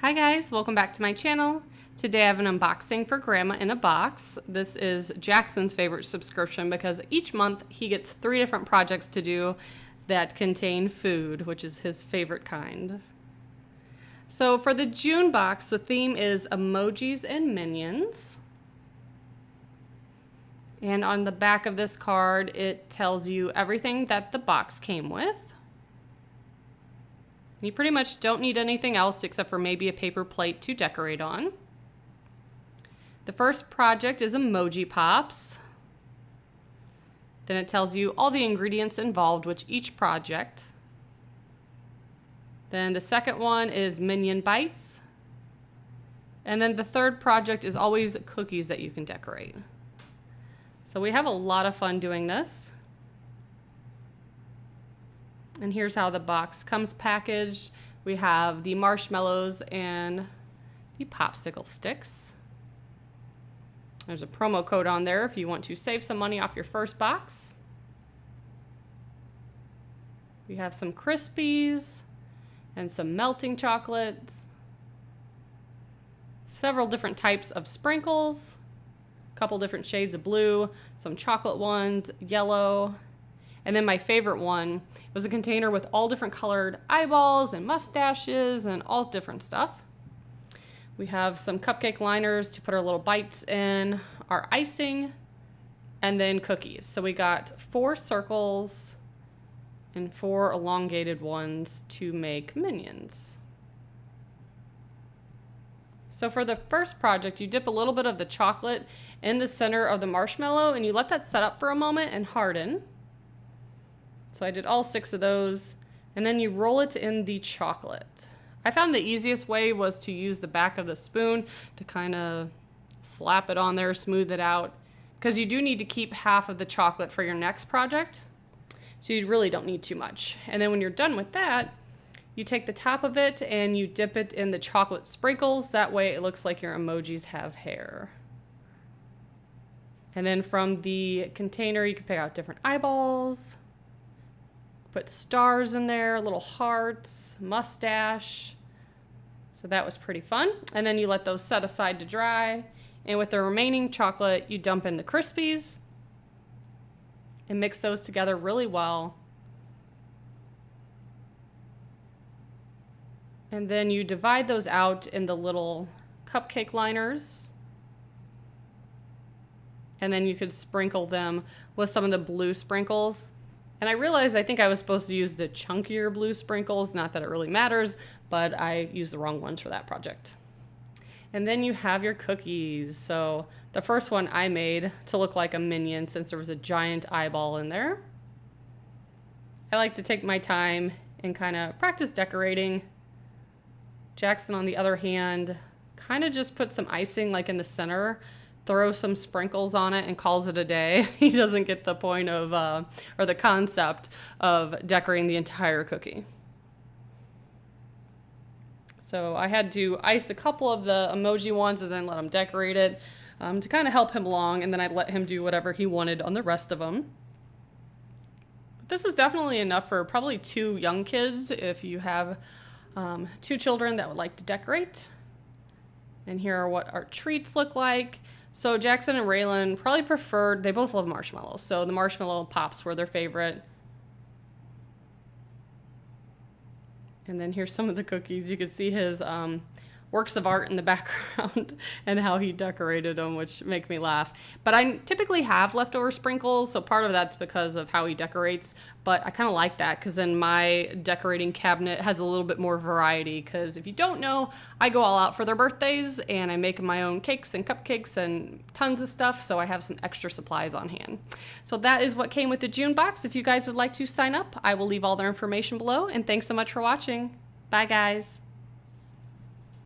Hi guys, welcome back to my channel. Today I have an unboxing for Grandma in a Box. This is Jackson's favorite subscription because each month he gets 3 different projects to do that contain food, which is his favorite kind. So for the June box, the theme is emojis and minions. And on the back of this card, it tells you everything that the box came with. You pretty much don't need anything else except for maybe a paper plate to decorate on. The first project is emoji pops. Then it tells you all the ingredients involved with each project. Then the second one is minion bites. And then the third project is always cookies that you can decorate. So we have a lot of fun doing this. And here's how the box comes packaged. We have the marshmallows and the popsicle sticks. There's a promo code on there if you want to save some money off your first box. We have some Crispies and some melting chocolates, several different types of sprinkles, a couple different shades of blue, some chocolate ones, yellow. And then my favorite one was a container with all different colored eyeballs and mustaches and all different stuff. We have some cupcake liners to put our little bites in, our icing, and then cookies. So we got 4 circles and 4 elongated ones to make minions. So for the first project, you dip a little bit of the chocolate in the center of the marshmallow and you let that set up for a moment and harden. So I did all 6 of those, and then you roll it in the chocolate. I found the easiest way was to use the back of the spoon to kind of slap it on there, smooth it out, because you do need to keep half of the chocolate for your next project, so you really don't need too much. And then when you're done with that, you take the top of it and you dip it in the chocolate sprinkles. That way it looks like your emojis have hair. And then from the container, you can pick out different eyeballs, put stars in there, little hearts, mustache. So that was pretty fun. And then you let those set aside to dry. And with the remaining chocolate, you dump in the Crispies and mix those together really well. And then you divide those out in the little cupcake liners. And then you could sprinkle them with some of the blue sprinkles. And I realized I think I was supposed to use the chunkier blue sprinkles, not that it really matters, but I used the wrong ones for that project. And then you have your cookies. So the first one I made to look like a minion since there was a giant eyeball in there. I like to take my time and kind of practice decorating. Jackson, on the other hand, kind of just put some icing like in the center, throw some sprinkles on it and calls it a day. He doesn't get the point of, or the concept of decorating the entire cookie. So I had to ice a couple of the emoji ones and then let him decorate it to kind of help him along, and then I'd let him do whatever he wanted on the rest of them. But this is definitely enough for probably 2 young kids if you have 2 children that would like to decorate. And here are what our treats look like. So Jackson and Raylan probably preferred, they both love marshmallows, so the marshmallow pops were their favorite. And then here's some of the cookies. You can see his works of art in the background and how he decorated them, which make me laugh. But I typically have leftover sprinkles, so part of that's because of how he decorates, but I kind of like that because then my decorating cabinet has a little bit more variety, because if you don't know, I go all out for their birthdays and I make my own cakes and cupcakes and tons of stuff, so I have some extra supplies on hand. So that is what came with the June box. If you guys would like to sign up, I will leave all their information below, and thanks so much for watching. Bye guys.